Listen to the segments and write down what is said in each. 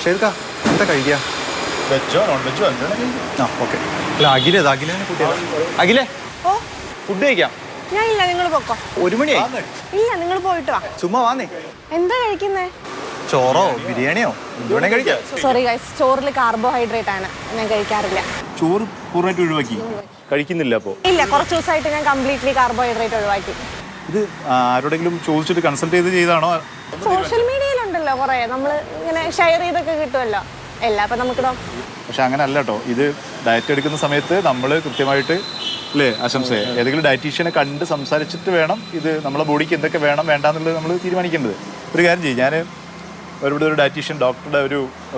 ഷേർക്ക എന്താ കഴിക്കുക? വെജോ നോൺ വെജോ എന്താണെങ്കിൽ ആ ഓക്കെ. അല്ല അഖിലേ അഖിലേ ഫുഡ് കഴിക്കാം. ഞാൻ ഇല്ല, നിങ്ങൾ പൊക്കോ. 1 മണിയായി. ഇല്ല, നിങ്ങൾ പോയിട്ട് വാ. ചുമ്മാ വാന്നേ. എന്താ കഴിക്കുന്നേ? ചോറോ ബിരിയാണിയോ എന്തുവേണേ കഴിക്കാം. സോറി ഗൈസ്, ചോറിൽ കാർബോഹൈഡ്രേറ്റ് ആണ്, ഞാൻ കഴിക്കാറില്ല. ചോറ് പൂർണ്ണമായിട്ട് ഒഴിവാക്കി കഴിക്കുന്നില്ല. അപ്പോൾ ഇല്ല, കുറച്ച് ദിവസമായിട്ട് ഞാൻ കംപ്ലീറ്റ്ലി കാർബോഹൈഡ്രേറ്റ് ഒഴിവാക്കി. ഇത് ആരോടെങ്കിലും ചോദിച്ചിട്ട് കൺസൾട്ട് ചെയ്താണോ? സോഷ്യൽ മീഡിയയിലുണ്ടല്ലോ കുറെ, നമ്മൾ ഇങ്ങനെ ഷെയർ ചെയ്തൊക്കെ കിട്ടുമല്ലോ എല്ലാം. അപ്പൊ നമുക്കിടോ. പക്ഷെ അങ്ങനെ അല്ല കേട്ടോ. ഇത് ഡയറ്റ് എടുക്കുന്ന സമയത്ത് നമ്മൾ കൃത്യമായിട്ട് അല്ലേ ആശംസയെ ഏതെങ്കിലും ഡയറ്റീഷ്യനെ കണ്ട് സംസാരിച്ചിട്ട് വേണം ഇത് നമ്മളെ ബോഡിക്ക് എന്തൊക്കെ വേണം വേണ്ടാന്നുള്ളത് നമ്മൾ തീരുമാനിക്കേണ്ടത്. ഒരു കാര്യം ചെയ്യും, ഞാൻ ഇവിടെ ഒരു ഡയറ്റീഷ്യൻ ഡോക്ടറുടെ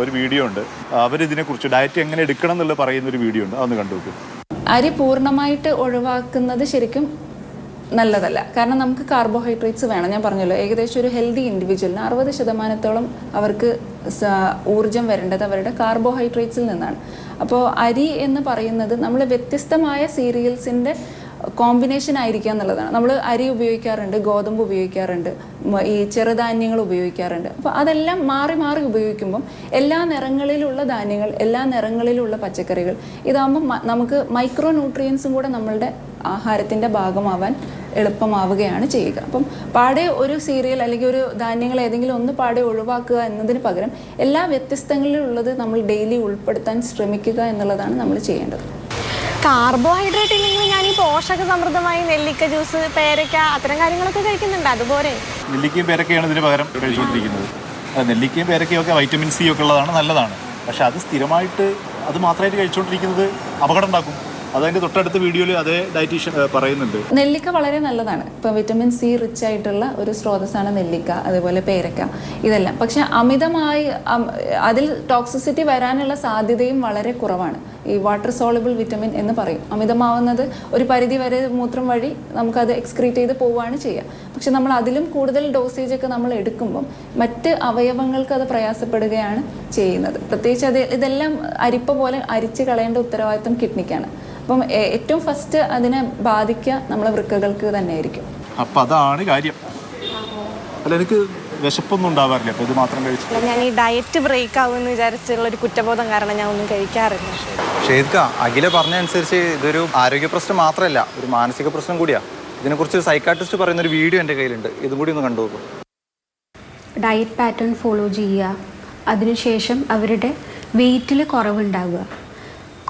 ഒരു വീഡിയോ ഉണ്ട്. അവരിതിനെക്കുറിച്ച് ഡയറ്റ് എങ്ങനെ എടുക്കണം എന്നുള്ളത് പറയുന്നൊരു വീഡിയോ ഉണ്ട്, അതൊന്ന് കണ്ടു നോക്കും. അരി പൂർണ്ണമായിട്ട് ഒഴിവാക്കുന്നത് ശരിക്കും നല്ലതല്ല. കാരണം നമുക്ക് കാർബോഹൈഡ്രേറ്റ്സ് വേണം. ഞാൻ പറഞ്ഞല്ലോ, ഏകദേശം ഒരു ഹെൽത്തി ഇൻഡിവിജ്വലിന് 60% അവർക്ക് ഊർജം വരേണ്ടത് അവരുടെ കാർബോഹൈഡ്രേറ്റ്സിൽ നിന്നാണ്. അപ്പോൾ അരി എന്ന് പറയുന്നത് നമ്മൾ വ്യത്യസ്തമായ സീരിയൽസിൻ്റെ കോമ്പിനേഷൻ ആയിരിക്കുക എന്നുള്ളതാണ്. നമ്മൾ അരി ഉപയോഗിക്കാറുണ്ട്, ഗോതമ്പ് ഉപയോഗിക്കാറുണ്ട്, ഈ ചെറുധാന്യങ്ങൾ ഉപയോഗിക്കാറുണ്ട്. അപ്പോൾ അതെല്ലാം മാറി മാറി ഉപയോഗിക്കുമ്പം എല്ലാ നിറങ്ങളിലുള്ള ധാന്യങ്ങൾ, എല്ലാ നിറങ്ങളിലുള്ള പച്ചക്കറികൾ ഇതാകുമ്പം നമുക്ക് മൈക്രോ ന്യൂട്രിയൻസും കൂടെ നമ്മളുടെ ആഹാരത്തിൻ്റെ ഭാഗമാവാൻ എളുപ്പമാവുകയാണ് ചെയ്യുക. അപ്പം പാടെ ഒരു സീരിയൽ അല്ലെങ്കിൽ ഒരു ധാന്യങ്ങൾ ഏതെങ്കിലും ഒന്ന് പാടെ ഒഴിവാക്കുക എന്നതിന് പകരം എല്ലാ വ്യത്യസ്തങ്ങളിലുള്ളത് നമ്മൾ ഡെയിലി ഉൾപ്പെടുത്താൻ ശ്രമിക്കുക എന്നുള്ളതാണ് നമ്മൾ ചെയ്യേണ്ടത്. കാർബോഹൈഡ്രേറ്റ് ഇല്ലെങ്കിൽ ഞാൻ ഈ പോഷക സമൃദ്ധമായി നെല്ലിക്ക ജ്യൂസ്, പേരയ്ക്ക അത്തരം കാര്യങ്ങളൊക്കെ കഴിക്കുന്നുണ്ട്. അതുപോലെ നെല്ലിക്കയും പേരക്കയാണ് ഇതിന് പകരം കഴിച്ചുകൊണ്ടിരിക്കുന്നത്. നെല്ലിക്കയും പേരക്കയും ഒക്കെ വൈറ്റമിൻ സി ഒക്കെ ഉള്ളതാണ്, നല്ലതാണ്. പക്ഷെ അത് സ്ഥിരമായിട്ട് അത് മാത്രമായിട്ട് കഴിച്ചുകൊണ്ടിരിക്കുന്നത് അപകടം ഉണ്ടാക്കും. അതതിൻ്റെ തൊട്ടടുത്ത വീഡിയോയിൽ അതേ ഡയറ്റീഷ്യൻ പറയുന്നുണ്ട്. നെല്ലിക്ക വളരെ നല്ലതാണ്. ഇപ്പോൾ വിറ്റമിൻ സി റിച്ച് ആയിട്ടുള്ള ഒരു സ്രോതസ്സാണ് നെല്ലിക്ക, അതേപോലെ പേരക്ക, ഇതെല്ലാം. പക്ഷെ അമിതമായി അതിൽ ടോക്സിസിറ്റി വരാനുള്ള സാധ്യതയും വളരെ കുറവാണ്. ഈ വാട്ടർ സോളബിൾ വിറ്റമിൻ എന്ന് പറയും. അമിതമാവുന്നത് ഒരു പരിധി വരെ മൂത്രം വഴി നമുക്കത് എക്സ്ക്രീറ്റ് ചെയ്ത് പോവുകയാണ് ചെയ്യുക. പക്ഷെ നമ്മൾ അതിലും കൂടുതൽ ഡോസേജ് ഒക്കെ നമ്മൾ എടുക്കുമ്പം മറ്റ് അവയവങ്ങൾക്ക് അത് പ്രയാസപ്പെടുകയാണ് ചെയ്യുന്നത്. പ്രത്യേകിച്ച് ഇതെല്ലാം അരിപ്പ പോലെ അരിച്ച് കളയേണ്ട ഉത്തരവാദിത്വം കിഡ്നിക്കാണ്. അപ്പം ഏറ്റവും ഫസ്റ്റ് അതിനെ ബാധിക്കുക നമ്മളെ വൃക്കകൾക്ക് തന്നെ ആയിരിക്കും. അപ്പം അതാണ് കാര്യം. അല്ല, എനിക്ക് വിശപ്പൊന്നും ഉണ്ടാവാറില്ല അപ്പോൾ ഇത് മാത്രം കഴിച്ചു. ഞാൻ ഈ ഡയറ്റ് ബ്രേക്ക് ആവുമെന്ന് വിചാരിച്ചുള്ള ഒരു കുറ്റബോധം കാരണം ഞാൻ ഒന്നും കഴിക്കാറില്ല. ഷേർക്ക അഖില പറഞ്ഞ അനുസരിച്ച് ഇതൊരു ആരോഗ്യ പ്രശ്നം മാത്രമല്ല, ഒരു മാനസിക പ്രശ്നം കൂടിയാണ്. ഇതിനെക്കുറിച്ച് സൈക്കാട്രിസ്റ്റ് പറയുന്ന ഒരു വീഡിയോ എൻ്റെ കയ്യിലുണ്ട്, ഇതും കൂടി ഒന്ന് കണ്ടു നോക്കും. ഡയറ്റ് പാറ്റേൺ ഫോളോ ചെയ്യുക, അതിനുശേഷം അവരുടെ വെയിറ്റിൽ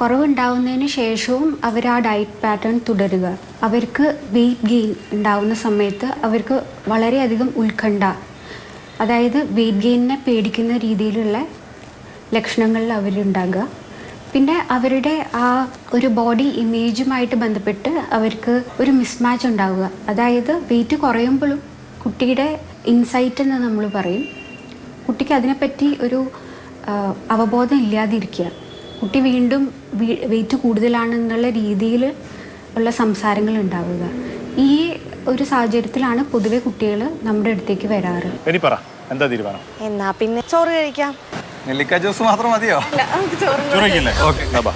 കുറവുണ്ടാവുന്നതിന് ശേഷവും അവർ ആ ഡയറ്റ് പാറ്റേൺ തുടരുക. അവർക്ക് വെയിറ്റ് ഗെയിൻ ഉണ്ടാവുന്ന സമയത്ത് അവർക്ക് വളരെയധികം ഉത്കണ്ഠ, അതായത് വെയിറ്റ് ഗെയിനിനെ പേടിക്കുന്ന രീതിയിലുള്ള ലക്ഷണങ്ങളിൽ അവരുണ്ടാകുക. പിന്നെ അവരുടെ ആ ഒരു ബോഡി ഇമേജുമായിട്ട് ബന്ധപ്പെട്ട് അവർക്ക് ഒരു മിസ്മാച്ച് ഉണ്ടാവുക. അതായത് വെയിറ്റ് കുറയുമ്പോഴും കുട്ടിയുടെ ഇൻസൈറ്റ് എന്ന് നമ്മൾ പറയും, കുട്ടിക്ക് അതിനെപ്പറ്റി ഒരു അവബോധം ഇല്ലാതിരിക്കുക. കുട്ടി വീണ്ടും വെയിറ്റ് കൂടുതലാണെന്നുള്ള രീതിയിൽ ഉള്ള സംസാരങ്ങൾ ഉണ്ടാവുക. ഈ ഒരു സാഹചര്യത്തിലാണ് പൊതുവെ കുട്ടികൾ നമ്മുടെ അടുത്തേക്ക് വരാറ്. എന്താ തീരുമാനം? എന്നാ പിന്നെ ചോറ് കഴിക്കാം. നെല്ലിക്ക ജ്യൂസ് മാത്രം മതിയോ? ചോറ് ഓക്കെ.